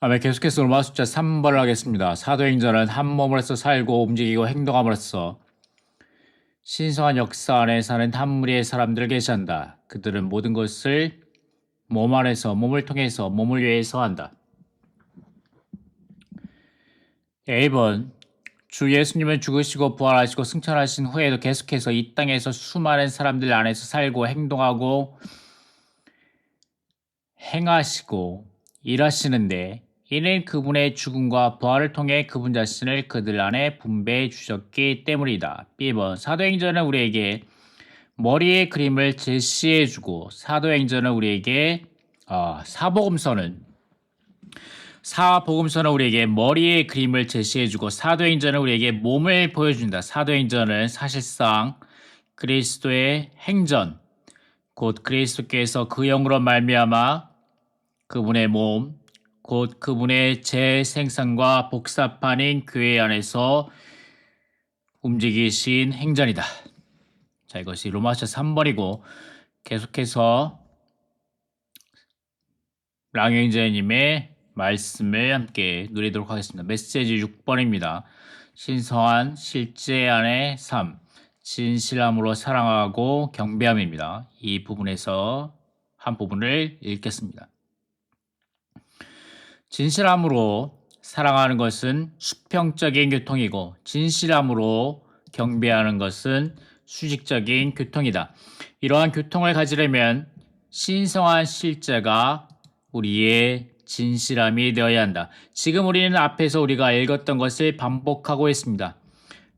계속해서 로마 숫자 3번을 하겠습니다. 사도행전은 한 몸으로서 살고 움직이고 행동함으로써 신성한 역사 안에 사는 한 무리의 사람들을 계시한다. 그들은 모든 것을 몸 안에서 몸을 통해서 몸을 위해서 한다. A번 주 예수님은 죽으시고 부활하시고 승천하신 후에도 계속해서 이 땅에서 수많은 사람들 안에서 살고 행동하고 행하시고 일하시는데 이는 그분의 죽음과 부활을 통해 그분 자신을 그들 안에 분배해 주셨기 때문이다. B번 사도행전은 우리에게 머리의 그림을 제시해 주고 사도행전은 우리에게 사복음서는 우리에게 머리의 그림을 제시해 주고 사도행전은 우리에게 몸을 보여준다. 사도행전은 사실상 그리스도의 행전, 곧 그리스도께서 그 영으로 말미암아 그분의 몸, 곧 그분의 재생산과 복사판인 교회 안에서 움직이신 행전이다. 자, 이것이 로마서 3번이고 계속해서 랑행제님의 말씀을 함께 누리도록 하겠습니다. 메시지 6번입니다. 신성한 실제 안의 삶, 진실함으로 사랑하고 경배함입니다. 이 부분에서 한 부분을 읽겠습니다. 진실함으로 사랑하는 것은 수평적인 교통이고 진실함으로 경배하는 것은 수직적인 교통이다. 이러한 교통을 가지려면 신성한 실제가 우리의 진실함이 되어야 한다. 지금 우리는 앞에서 우리가 읽었던 것을 반복하고 있습니다.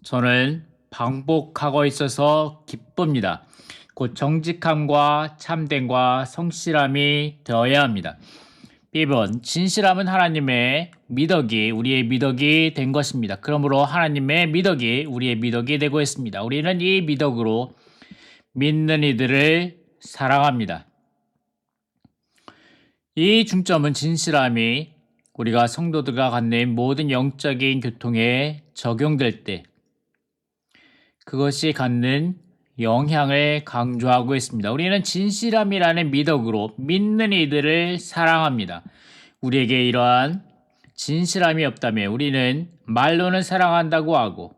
저는 반복하고 있어서 기쁩니다. 곧 정직함과 참됨과 성실함이 되어야 합니다. B번 진실함은 하나님의 미덕이 우리의 미덕이 된 것입니다. 그러므로 하나님의 미덕이 우리의 미덕이 되고 있습니다. 우리는 이 미덕으로 믿는 이들을 사랑합니다. 이 중점은 진실함이 우리가 성도들과 갖는 모든 영적인 교통에 적용될 때 그것이 갖는 영향을 강조하고 있습니다. 우리는 진실함이라는 미덕으로 믿는 이들을 사랑합니다. 우리에게 이러한 진실함이 없다면 우리는 말로는 사랑한다고 하고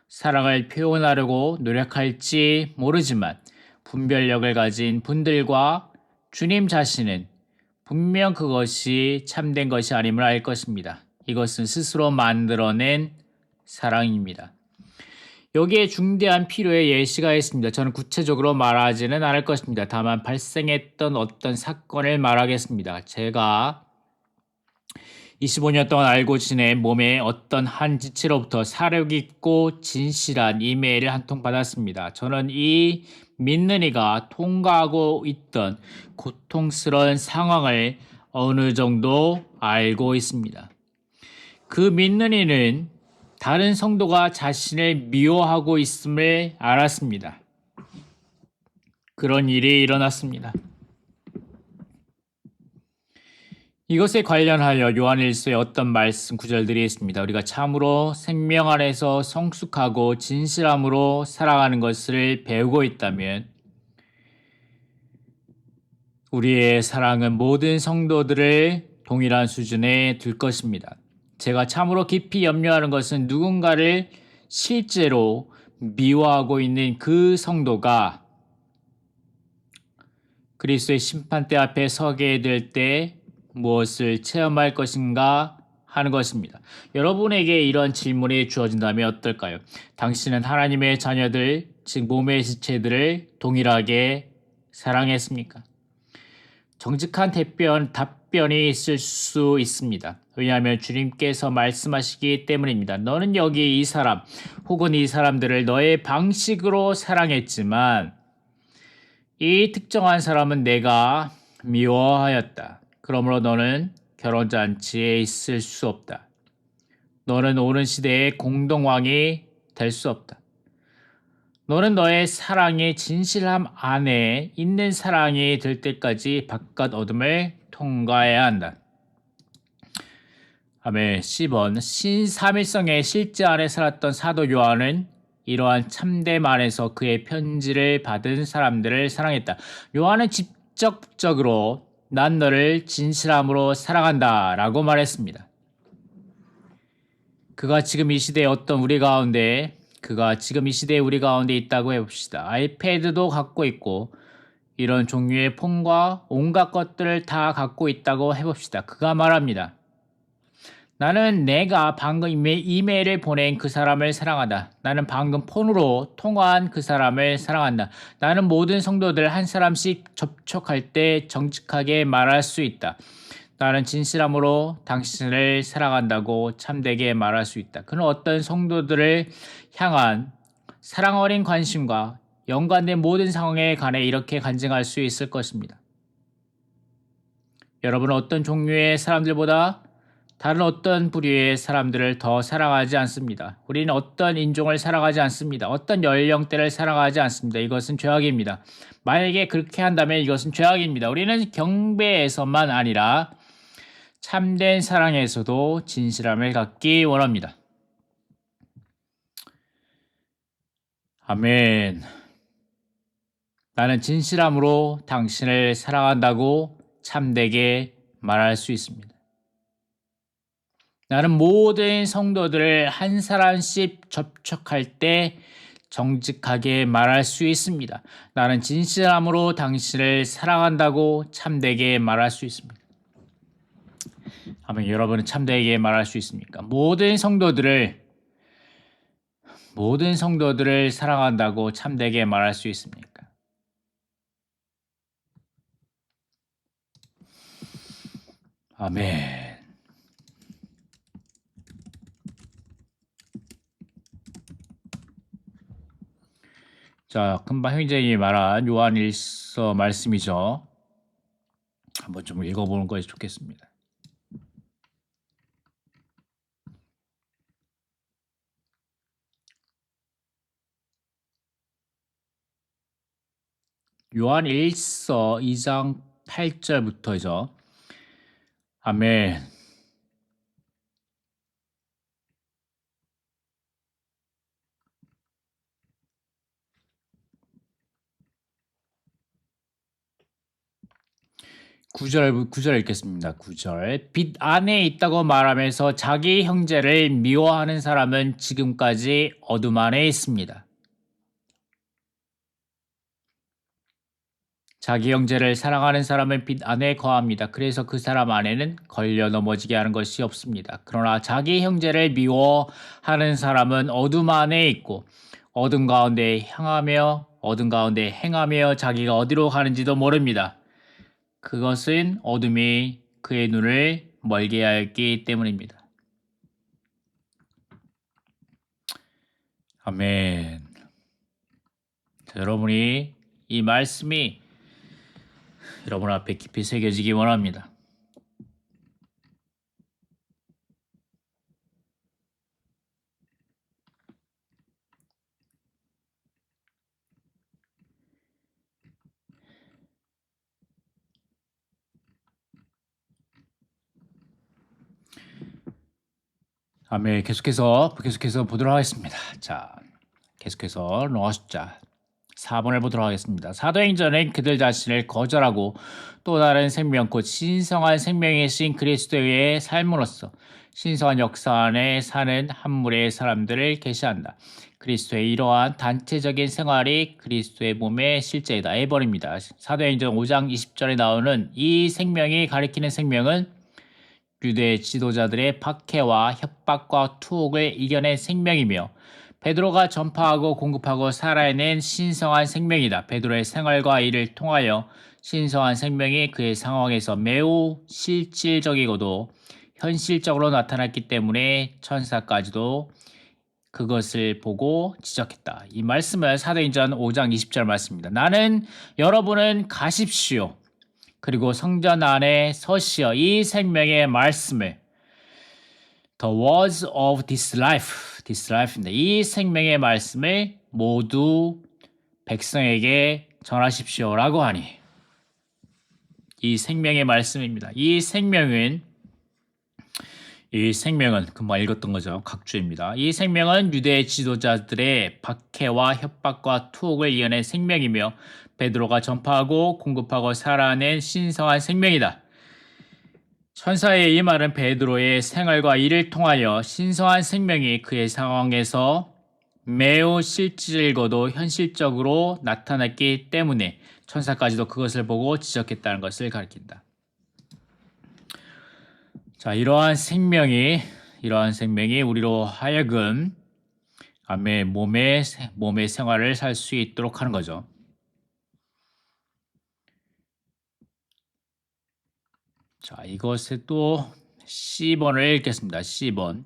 사랑을 표현하려고 노력할지 모르지만 분별력을 가진 분들과 주님 자신은 분명 그것이 참된 것이 아님을 알 것입니다. 이것은 스스로 만들어낸 사랑입니다. 여기에 중대한 필요의 예시가 있습니다. 저는 구체적으로 말하지는 않을 것입니다. 다만 발생했던 어떤 사건을 말하겠습니다. 제가 25년 동안 알고 지낸 몸의 어떤 한 지체로부터 사려 깊고 진실한 이메일을 한 통 받았습니다. 저는 이 믿는 이가 통과하고 있던 고통스러운 상황을 어느 정도 알고 있습니다. 그 믿는 이는 다른 성도가 자신을 미워하고 있음을 알았습니다. 그런 일이 일어났습니다. 이것에 관련하여 요한일서에 어떤 말씀 구절들이 있습니다. 우리가 참으로 생명 안에서 성숙하고 진실함으로 살아가는 것을 배우고 있다면 우리의 사랑은 모든 성도들을 동일한 수준에 둘 것입니다. 제가 참으로 깊이 염려하는 것은 누군가를 실제로 미워하고 있는 그 성도가 그리스도의 심판대 앞에 서게 될 때 무엇을 체험할 것인가 하는 것입니다. 여러분에게 이런 질문이 주어진다면 어떨까요? 당신은 하나님의 자녀들, 즉 몸의 지체들을 동일하게 사랑했습니까? 정직한 답변이 있을 수 있습니다. 왜냐하면 주님께서 말씀하시기 때문입니다. 너는 여기 이 사람 혹은 이 사람들을 너의 방식으로 사랑했지만 이 특정한 사람은 내가 미워하였다. 그러므로 너는 결혼잔치에 있을 수 없다. 너는 오는 시대의 공동왕이 될 수 없다. 너는 너의 사랑의 진실함 안에 있는 사랑이 될 때까지 바깥 어둠을 통과해야 한다. 아멘. 10번 신삼일성의 실제 안에 살았던 사도 요한은 이러한 참됨 안에서 그의 편지를 받은 사람들을 사랑했다. 요한은 직접적으로 난 너를 진실함으로 사랑한다 라고 말했습니다. 그가 지금 이 시대에 우리 가운데 있다고 해봅시다. 아이패드도 갖고 있고 이런 종류의 폰과 온갖 것들을 다 갖고 있다고 해봅시다. 그가 말합니다. 나는 내가 방금 이메일을 보낸 그 사람을 사랑한다. 나는 방금 폰으로 통화한 그 사람을 사랑한다. 나는 모든 성도들 한 사람씩 접촉할 때 정직하게 말할 수 있다. 나는 진실함으로 당신을 사랑한다고 참되게 말할 수 있다. 그는 어떤 성도들을 향한 사랑 어린 관심과 연관된 모든 상황에 관해 이렇게 간증할 수 있을 것입니다. 여러분은 어떤 종류의 사람들보다 다른 어떤 부류의 사람들을 더 사랑하지 않습니다. 우리는 어떤 인종을 사랑하지 않습니다. 어떤 연령대를 사랑하지 않습니다. 이것은 죄악입니다. 만약에 그렇게 한다면 이것은 죄악입니다. 우리는 경배에서만 아니라 참된 사랑에서도 진실함을 갖기 원합니다. 아멘. 나는 진실함으로 당신을 사랑한다고 참되게 말할 수 있습니다. 나는 모든 성도들을 한 사람씩 접촉할 때 정직하게 말할 수 있습니다. 나는 진실함으로 당신을 사랑한다고 참되게 말할 수 있습니다. 아멘. 여러분은 참되게 말할 수 있습니까? 모든 성도들을 사랑한다고 참되게 말할 수 있습니까? 아멘. 자, 금방 형제님이 말한 요한 1서 말씀이죠. 한번 좀 읽어보는 것이 좋겠습니다. 요한 1서 2장 8절부터죠. 아멘. 구절 읽겠습니다. 9절. 빛 안에 있다고 말하면서 자기 형제를 미워하는 사람은 지금까지 어둠 안에 있습니다. 자기 형제를 사랑하는 사람은 빛 안에 거합니다. 그래서 그 사람 안에는 걸려 넘어지게 하는 것이 없습니다. 그러나 자기 형제를 미워하는 사람은 어둠 안에 있고 어둠 가운데 행하며 자기가 어디로 가는지도 모릅니다. 그것은 어둠이 그의 눈을 멀게 하였기 때문입니다. 아멘. 자, 여러분이 이 말씀이 여러분 앞에 깊이 새겨지기 원합니다. 아멘. 계속해서 보도록 하겠습니다. 자, 계속해서 로마 숫자 4번을 보도록 하겠습니다. 사도행전은 그들 자신을 거절하고 또 다른 생명 곧 신성한 생명이신 그리스도의 삶으로서 신성한 역사 안에 사는 한 무리의 사람들을 계시한다. 그리스도의 이러한 단체적인 생활이 그리스도의 몸의 실제이다. 해버립니다. 사도행전 5장 20절에 나오는 이 생명이 가리키는 생명은 유대 지도자들의 박해와 협박과 투옥을 이겨낸 생명이며 베드로가 전파하고 공급하고 살아낸 신성한 생명이다. 베드로의 생활과 일을 통하여 신성한 생명이 그의 상황에서 매우 실질적이고도 현실적으로 나타났기 때문에 천사까지도 그것을 보고 지적했다. 이 말씀은 사도행전 5장 20절 말씀입니다. 나는 여러분은 가십시오. 그리고 성전 안에 서시어 이 생명의 말씀을 The words of this life인데 이 생명의 말씀을 모두 백성에게 전하십시오라고 하니 이 생명의 말씀입니다. 이 생명은 이 생명은 금방 읽었던 거죠. 각주입니다. 이 생명은 유대 지도자들의 박해와 협박과 투옥을 이겨낸 생명이며 베드로가 전파하고 공급하고 살아낸 신성한 생명이다. 천사의 이 말은 베드로의 생활과 일을 통하여 신성한 생명이 그의 상황에서 매우 실질거도 현실적으로 나타났기 때문에 천사까지도 그것을 보고 지적했다는 것을 가리킨다. 자, 이러한 생명이 우리로 하여금 몸의 생활을 살 수 있도록 하는 거죠. 자, 이것에 또 C번을 읽겠습니다. C번.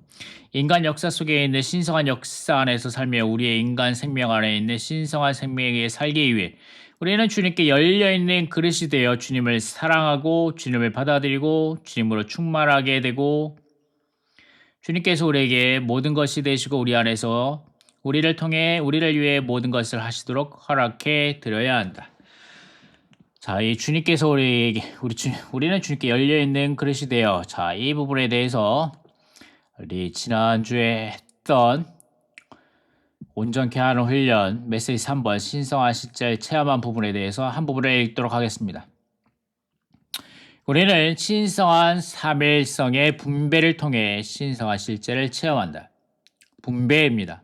인간 역사 속에 있는 신성한 역사 안에서 살며 우리의 인간 생명 안에 있는 신성한 생명에 살기 위해 우리는 주님께 열려있는 그릇이 되어 주님을 사랑하고 주님을 받아들이고 주님으로 충만하게 되고 주님께서 우리에게 모든 것이 되시고 우리 안에서 우리를 통해 우리를 위해 모든 것을 하시도록 허락해 드려야 한다. 자, 이 주님께서 우리는 주님께 열려있는 그릇이 되어 자, 이 부분에 대해서 우리 지난주에 했던 온전케 하는 훈련 메시지 3번 신성한 실제를 체험한 부분에 대해서 한 부분을 읽도록 하겠습니다. 우리는 신성한 삼일성의 분배를 통해 신성한 실제를 체험한다. 분배입니다.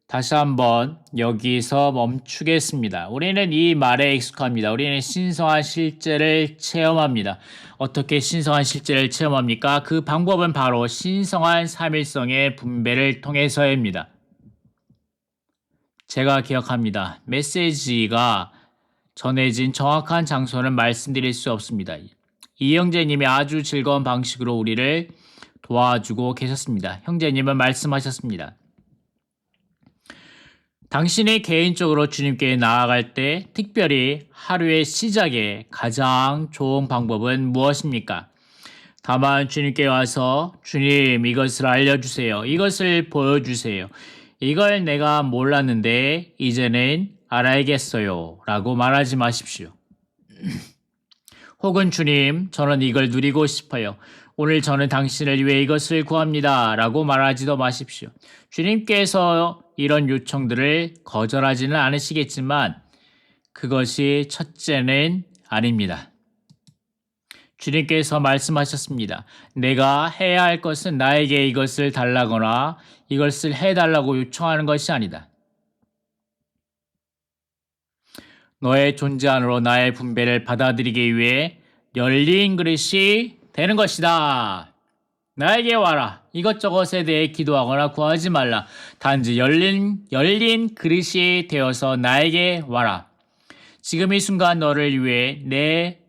다시 한번 여기서 멈추겠습니다. 우리는 이 말에 익숙합니다. 우리는 신성한 실제를 체험합니다. 어떻게 신성한 실제를 체험합니까? 그 방법은 바로 신성한 삼일성의 분배를 통해서입니다. 제가 기억합니다. 메시지가 전해진 정확한 장소는 말씀드릴 수 없습니다. 이 형제님이 아주 즐거운 방식으로 우리를 도와주고 계셨습니다. 형제님은 말씀하셨습니다. 당신이 개인적으로 주님께 나아갈 때 특별히 하루의 시작에 가장 좋은 방법은 무엇입니까? 다만 주님께 와서 주님 이것을 알려주세요. 이것을 보여주세요. 이걸 내가 몰랐는데 이제는 알아야겠어요. 라고 말하지 마십시오. 혹은 주님, 저는 이걸 누리고 싶어요. 오늘 저는 당신을 위해 이것을 구합니다. 라고 말하지도 마십시오. 주님께서 이런 요청들을 거절하지는 않으시겠지만 그것이 첫째는 아닙니다. 주님께서 말씀하셨습니다. 내가 해야 할 것은 나에게 이것을 달라거나 이것을 해달라고 요청하는 것이 아니다. 너의 존재 안으로 나의 분배를 받아들이기 위해 열린 그릇이 되는 것이다. 나에게 와라. 이것저것에 대해 기도하거나 구하지 말라. 단지 열린 그릇이 되어서 나에게 와라. 지금 이 순간 너를 위해 내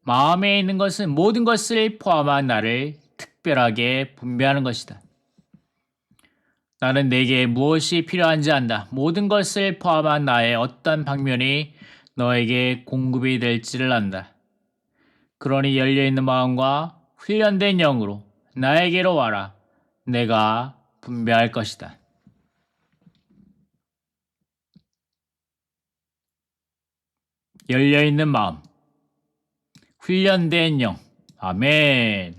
마음에 있는 것은 모든 것을 포함한 나를 특별하게 분배하는 것이다. 나는 내게 무엇이 필요한지 안다. 모든 것을 포함한 나의 어떤 방면이 너에게 공급이 될지를 안다. 그러니 열려있는 마음과 훈련된 영으로 나에게로 와라. 내가 분배할 것이다. 열려있는 마음, 훈련된 영. 아멘.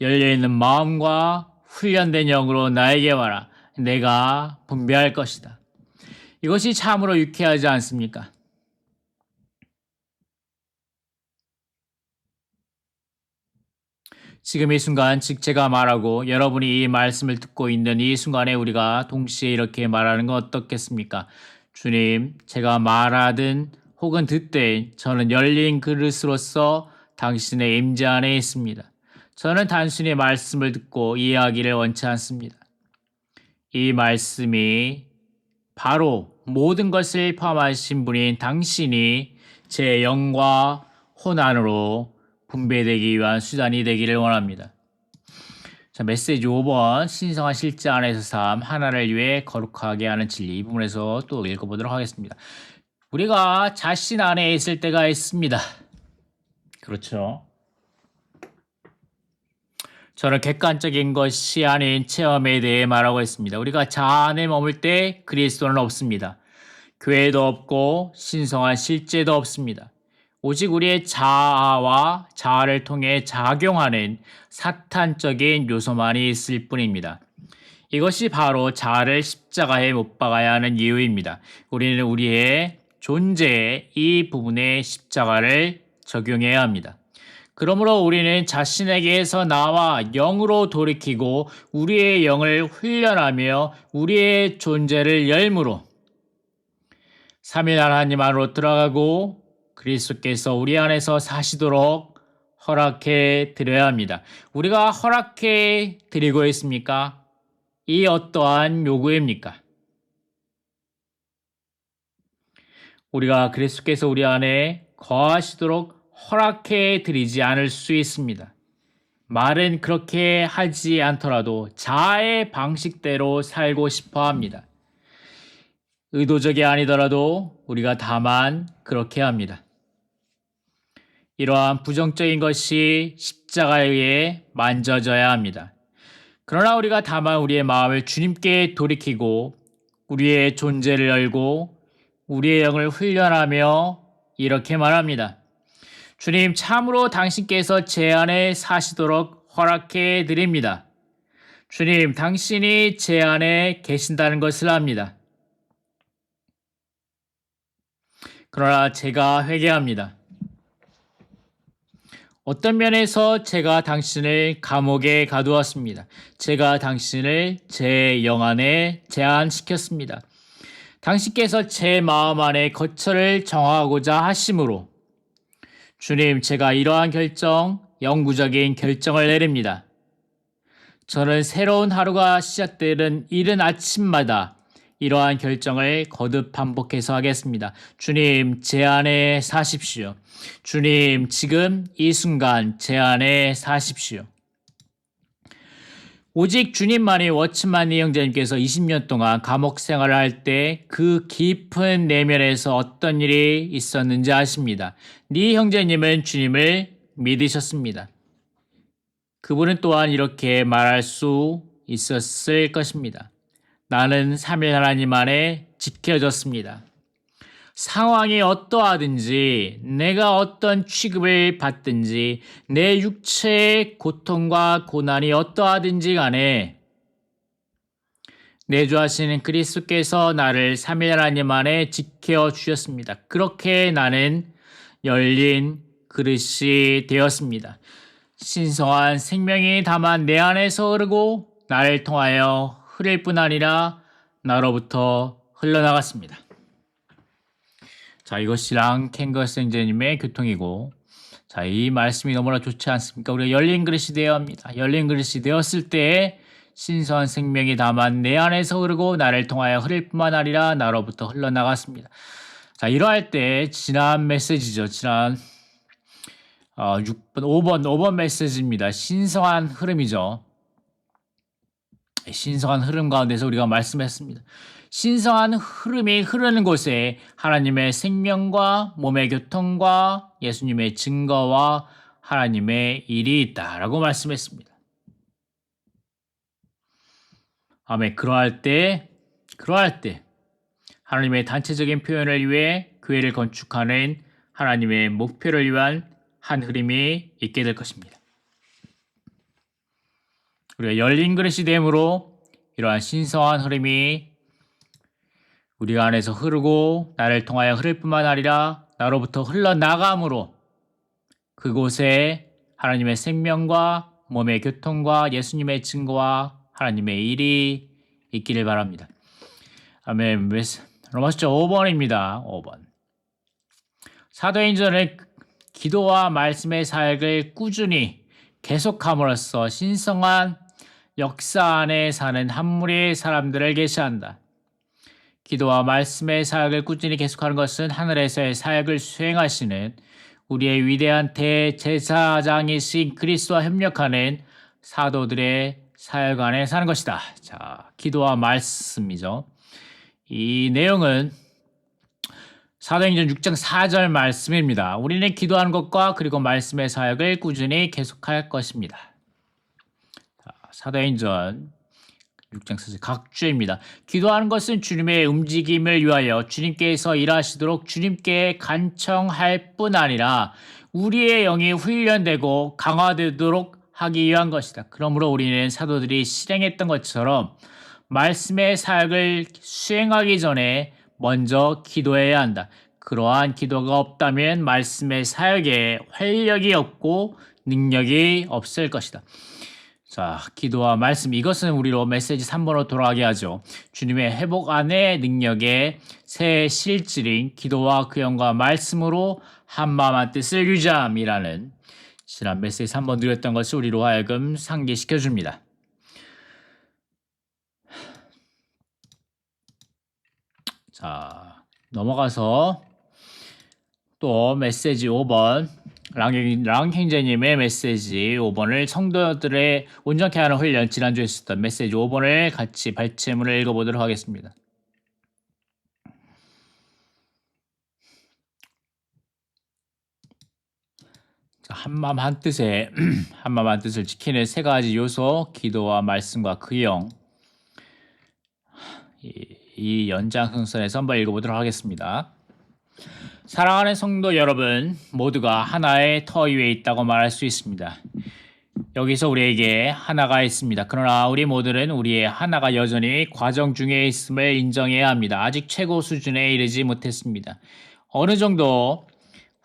열려있는 마음과 훈련된 영으로 나에게 와라. 내가 분배할 것이다. 이것이 참으로 유쾌하지 않습니까? 지금 이 순간 즉 제가 말하고 여러분이 이 말씀을 듣고 있는 이 순간에 우리가 동시에 이렇게 말하는 건 어떻겠습니까? 주님, 제가 말하든 혹은 듣되 저는 열린 그릇으로서 당신의 임재 안에 있습니다. 저는 단순히 말씀을 듣고 이해하기를 원치 않습니다. 이 말씀이 바로 모든 것을 포함하신 분인 당신이 제 영과 혼 안으로 분배되기 위한 수단이 되기를 원합니다. 자, 메시지 5번 신성한 실제 안에서 삶 하나를 위해 거룩하게 하는 진리 이 부분에서 또 읽어보도록 하겠습니다. 우리가 자신 안에 있을 때가 있습니다. 그렇죠. 저는 객관적인 것이 아닌 체험에 대해 말하고 있습니다. 우리가 자아 안에 머물 때 그리스도는 없습니다. 교회도 없고 신성한 실제도 없습니다. 오직 우리의 자아를 통해 작용하는 사탄적인 요소만이 있을 뿐입니다. 이것이 바로 자아를 십자가에 못 박아야 하는 이유입니다. 우리는 우리의 존재의 이 부분에 십자가를 적용해야 합니다. 그러므로 우리는 자신에게서 나와 영으로 돌이키고 우리의 영을 훈련하며 우리의 존재를 열무로 삼위 하나님 안으로 들어가고 그리스도께서 우리 안에서 사시도록 허락해 드려야 합니다. 우리가 허락해 드리고 있습니까? 이 어떠한 요구입니까? 우리가 그리스도께서 우리 안에 거하시도록 허락해 드리지 않을 수 있습니다. 말은 그렇게 하지 않더라도 자아의 방식대로 살고 싶어 합니다. 의도적이 아니더라도 우리가 다만 그렇게 합니다. 이러한 부정적인 것이 십자가에 의해 만져져야 합니다. 그러나 우리가 다만 우리의 마음을 주님께 돌이키고 우리의 존재를 열고 우리의 영을 훈련하며 이렇게 말합니다. 주님, 참으로 당신께서 제 안에 사시도록 허락해 드립니다. 주님, 당신이 제 안에 계신다는 것을 압니다. 그러나 제가 회개합니다. 어떤 면에서 제가 당신을 감옥에 가두었습니다. 제가 당신을 제 영 안에 제한시켰습니다. 당신께서 제 마음 안에 거처를 정하고자 하심으로 주님, 제가 이러한 영구적인 결정을 내립니다. 저는 새로운 하루가 시작되는 이른 아침마다 이러한 결정을 거듭 반복해서 하겠습니다. 주님, 제 안에 사십시오. 주님, 지금 이 순간 제 안에 사십시오. 오직 주님만이 워치만 이 형제님께서 20년 동안 감옥 생활을 할 때 그 깊은 내면에서 어떤 일이 있었는지 아십니다. 네 형제님은 주님을 믿으셨습니다. 그분은 또한 이렇게 말할 수 있었을 것입니다. 나는 삼위 하나님 안에 지켜졌습니다. 상황이 어떠하든지 내가 어떤 취급을 받든지 내 육체의 고통과 고난이 어떠하든지 간에 내주하시는 그리스도께서 나를 삼위 하나님 안에 지켜주셨습니다. 그렇게 나는 열린 그릇이 되었습니다. 신성한 생명이 다만 내 안에서 흐르고 나를 통하여 흐를 뿐 아니라 나로부터 흘러나갔습니다. 자, 이것이랑 캥거스 형제님의 교통이고, 자, 이 말씀이 너무나 좋지 않습니까? 우리가 열린 그릇이 되어야 합니다. 열린 그릇이 되었을 때 신선한 생명이 다만 내 안에서 흐르고 나를 통하여 흐를 뿐만 아니라 나로부터 흘러나갔습니다. 자, 이러할 때 지난 메시지죠. 지난 5번 메시지입니다. 신성한 흐름이죠. 신성한 흐름 가운데서 우리가 말씀했습니다. 신성한 흐름이 흐르는 곳에 하나님의 생명과 몸의 교통과 예수님의 증거와 하나님의 일이 있다라고 말씀했습니다. 아멘. 그러할 때 하나님의 단체적인 표현을 위해 교회를 건축하는 하나님의 목표를 위한 한 흐름이 있게 될 것입니다. 우리가 열린 그릇이 됨으로 이러한 신성한 흐름이 우리가 안에서 흐르고 나를 통하여 흐를 뿐만 아니라 나로부터 흘러나감으로 그곳에 하나님의 생명과 몸의 교통과 예수님의 증거와 하나님의 일이 있기를 바랍니다. 아멘. 로마서 5번입니다. 5번. 사도행전을 기도와 말씀의 사역을 꾸준히 계속함으로써 신성한 역사 안에 사는 한 무리의 사람들을 계시한다. 기도와 말씀의 사역을 꾸준히 계속하는 것은 하늘에서의 사역을 수행하시는 우리의 위대한 대제사장이신 그리스도와 협력하는 사도들의 사역 안에 사는 것이다. 자, 기도와 말씀이죠. 이 내용은 사도행전 6장 4절 말씀입니다. 우리는 기도하는 것과 그리고 말씀의 사역을 꾸준히 계속할 것입니다. 자, 사도행전 6장 4절 각주입니다. 기도하는 것은 주님의 움직임을 위하여 주님께서 일하시도록 주님께 간청할 뿐 아니라 우리의 영이 훈련되고 강화되도록 하기 위한 것이다. 그러므로 우리는 사도들이 실행했던 것처럼 말씀의 사역을 수행하기 전에 먼저 기도해야 한다. 그러한 기도가 없다면 말씀의 사역에 활력이 없고 능력이 없을 것이다. 자, 기도와 말씀, 이것은 우리로 메시지 3번으로 돌아가게 하죠. 주님의 회복 안의 능력의 새 실질인 기도와 그 영과 말씀으로 한마음 한뜻을 유지함이라는 지난 메시지 3번 드렸던 것을 우리로 하여금 상기시켜 줍니다. 자, 넘어가서 또 메시지 5번 랑 형제님의 메시지 5번을 성도들의 온전케 하는 훈련, 지난주에 있었던 메시지 5번을 같이 발제문을 읽어보도록 하겠습니다. 한마음 한뜻에 한마음 한뜻을 지키는 세 가지 요소, 기도와 말씀과 그 영, 이 연장선에서 한번 읽어보도록 하겠습니다. 사랑하는 성도 여러분, 모두가 하나의 터 위에 있다고 말할 수 있습니다. 여기서 우리에게 하나가 있습니다. 그러나 우리 모두는 우리의 하나가 여전히 과정 중에 있음을 인정해야 합니다. 아직 최고 수준에 이르지 못했습니다. 어느 정도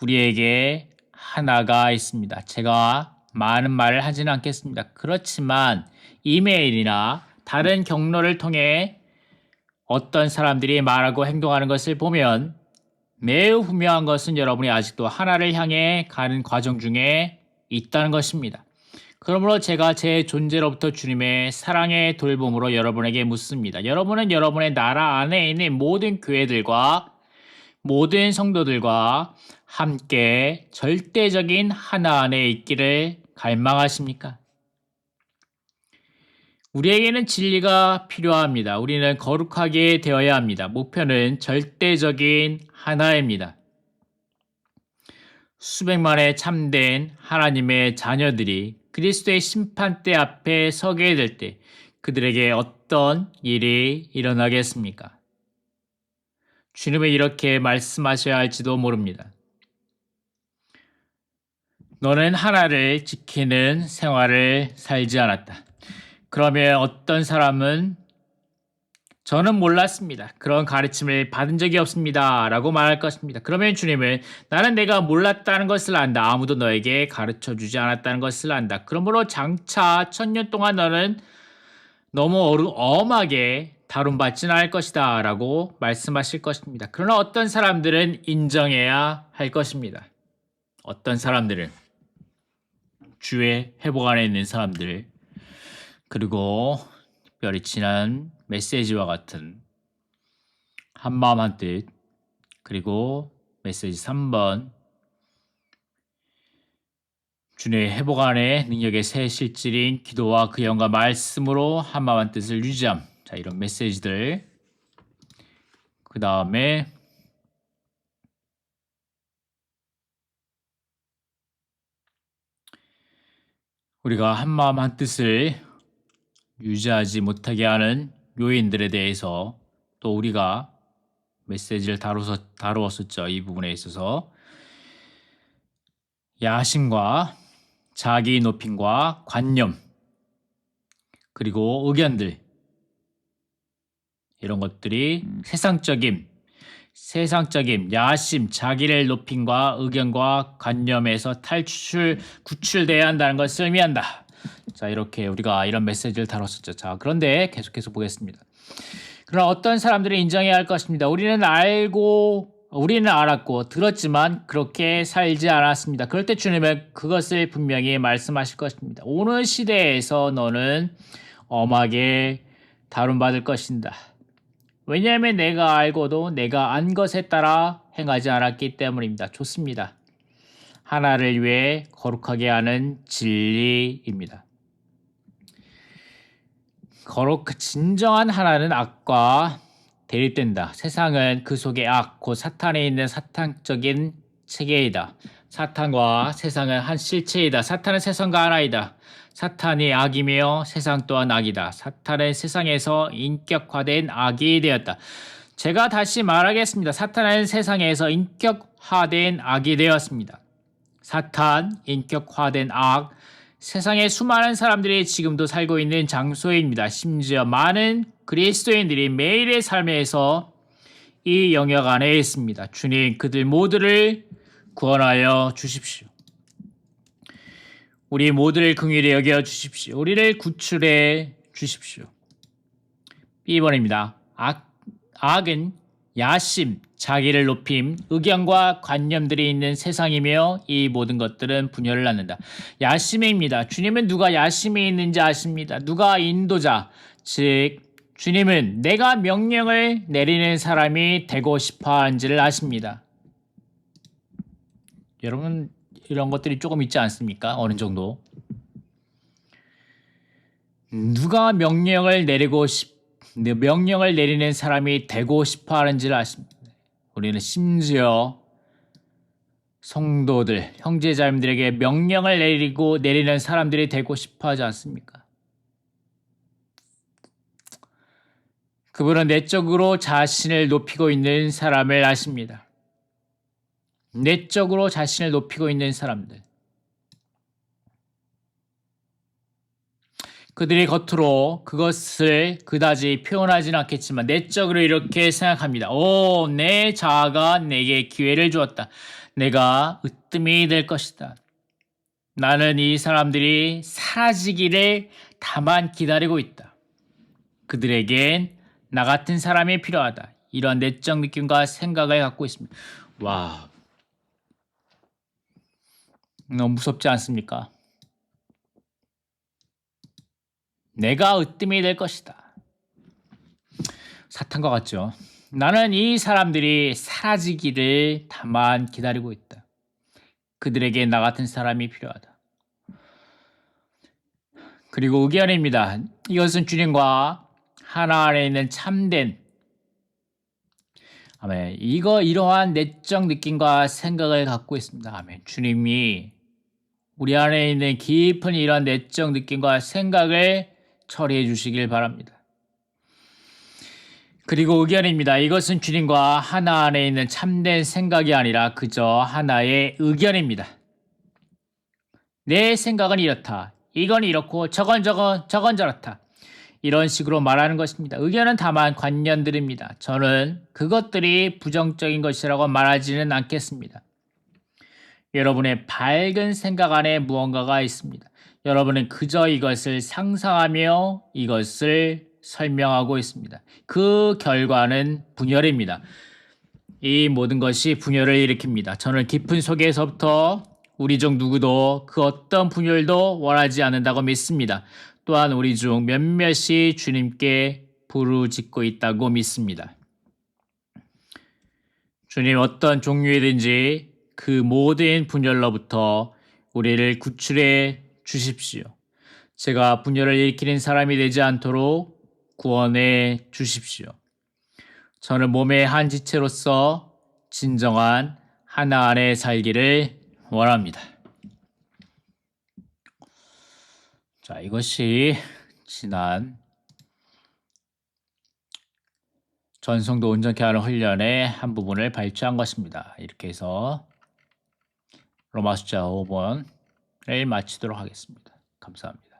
우리에게 하나가 있습니다. 제가 많은 말을 하지는 않겠습니다. 그렇지만 이메일이나 다른 경로를 통해 어떤 사람들이 말하고 행동하는 것을 보면 매우 분명한 것은 여러분이 아직도 하나를 향해 가는 과정 중에 있다는 것입니다. 그러므로 제가 제 존재로부터 주님의 사랑의 돌봄으로 여러분에게 묻습니다. 여러분은 여러분의 나라 안에 있는 모든 교회들과 모든 성도들과 함께 절대적인 하나 안에 있기를 갈망하십니까? 우리에게는 진리가 필요합니다. 우리는 거룩하게 되어야 합니다. 목표는 절대적인 하나입니다. 수백만의 참된 하나님의 자녀들이 그리스도의 심판대 앞에 서게 될 때 그들에게 어떤 일이 일어나겠습니까? 주님은 이렇게 말씀하셔야 할지도 모릅니다. 너는 하나를 지키는 생활을 살지 않았다. 그러면 어떤 사람은 저는 몰랐습니다. 그런 가르침을 받은 적이 없습니다. 라고 말할 것입니다. 그러면 주님은 나는 내가 몰랐다는 것을 안다. 아무도 너에게 가르쳐주지 않았다는 것을 안다. 그러므로 장차 1000년 동안 너는 너무 엄하게 다룬받지는 않을 것이다. 라고 말씀하실 것입니다. 그러나 어떤 사람들은 인정해야 할 것입니다. 어떤 사람들은 주의 회복 안에 있는 사람들, 그리고 특별히 지난 메시지와 같은 한마음 한뜻, 그리고 메시지 3번 주님의 회복 안에 능력의 새 실질인 기도와 그 영과 말씀으로 한마음 한뜻을 유지함. 자, 이런 메시지들. 그 다음에 우리가 한마음 한뜻을 유지하지 못하게 하는 요인들에 대해서 또 우리가 메시지를 다루었었죠. 이 부분에 있어서 야심과 자기 높임과 관념, 그리고 의견들, 이런 것들이 세상적인 야심, 자기를 높임과 의견과 관념에서 구출돼야 한다는 것을 의미한다. 자, 이렇게 우리가 이런 메시지를 다뤘었죠. 자, 그런데 계속해서 보겠습니다. 그러나 어떤 사람들이 인정해야 할 것입니다. 우리는 알았고 들었지만 그렇게 살지 않았습니다. 그럴 때 주님은 그것을 분명히 말씀하실 것입니다. 오는 시대에서 너는 엄하게 다룬받을 것이다. 왜냐하면 내가 알고도 내가 안 것에 따라 행하지 않았기 때문입니다. 좋습니다. 하나를 위해 거룩하게 하는 진리입니다. 진정한 하나는 악과 대립된다. 세상은 그 속에 악, 곧 사탄에 있는 사탄적인 체계이다. 사탄과 세상은 한 실체이다. 사탄은 세상과 하나이다. 사탄이 악이며 세상 또한 악이다. 사탄은 세상에서 인격화된 악이 되었다. 제가 다시 말하겠습니다. 사탄은 세상에서 인격화된 악이 되었습니다. 사탄, 인격화된 악, 세상에 수많은 사람들이 지금도 살고 있는 장소입니다. 심지어 많은 그리스도인들이 매일의 삶에서 이 영역 안에 있습니다. 주님, 그들 모두를 구원하여 주십시오. 우리 모두를 긍휼히 여겨 주십시오. 우리를 구출해 주십시오. B번입니다. 악은 야심, 자기를 높임, 의견과 관념들이 있는 세상이며 이 모든 것들은 분열을 낳는다. 야심입니다. 주님은 누가 야심이 있는지 아십니다. 누가 인도자, 즉 주님은 내가 명령을 내리는 사람이 되고 싶어 하는지를 아십니다. 여러분 이런 것들이 조금 있지 않습니까? 어느 정도. 누가 명령을 내리는 사람이 되고 싶어 하는지를 아십니다. 우리는 심지어 성도들, 형제자매들에게 명령을 내리는 사람들이 되고 싶어 하지 않습니까? 그분은 내적으로 자신을 높이고 있는 사람을 아십니다. 내적으로 자신을 높이고 있는 사람들. 그들이 겉으로 그것을 그다지 표현하지는 않겠지만 내적으로 이렇게 생각합니다. 오, 내 자아가 내게 기회를 주었다. 내가 으뜸이 될 것이다. 나는 이 사람들이 사라지기를 다만 기다리고 있다. 그들에겐 나 같은 사람이 필요하다. 이런 내적 느낌과 생각을 갖고 있습니다. 와, 너무 무섭지 않습니까? 내가 으뜸이 될 것이다. 사탄과 같죠. 나는 이 사람들이 사라지기를 다만 기다리고 있다. 그들에게 나 같은 사람이 필요하다. 그리고 의견입니다. 이것은 주님과 하나 안에 있는 참된 아멘. 이러한 내적 느낌과 생각을 갖고 있습니다. 아멘. 주님이 우리 안에 있는 깊은 이러한 내적 느낌과 생각을 처리해 주시길 바랍니다. 그리고 의견입니다. 이것은 주님과 하나 안에 있는 참된 생각이 아니라 그저 하나의 의견입니다. 내 생각은 이렇다. 이건 이렇고 저건 저렇다. 이런 식으로 말하는 것입니다. 의견은 다만 관념들입니다. 저는 그것들이 부정적인 것이라고 말하지는 않겠습니다. 여러분의 밝은 생각 안에 무언가가 있습니다. 여러분은 그저 이것을 상상하며 이것을 설명하고 있습니다. 그 결과는 분열입니다. 이 모든 것이 분열을 일으킵니다. 저는 깊은 속에서부터 우리 중 누구도 그 어떤 분열도 원하지 않는다고 믿습니다. 또한 우리 중 몇몇이 주님께 부르짖고 있다고 믿습니다. 주님 어떤 종류이든지 그 모든 분열로부터 우리를 구출해 주십시오. 제가 분열을 일으키는 사람이 되지 않도록 구원해 주십시오. 저는 몸의 한 지체로서 진정한 하나 안에 살기를 원합니다. 자, 이것이 지난 전성도 온전케 하는 훈련의 한 부분을 발췌한 것입니다. 이렇게 해서 로마 숫자 5번을 마치도록 하겠습니다. 감사합니다.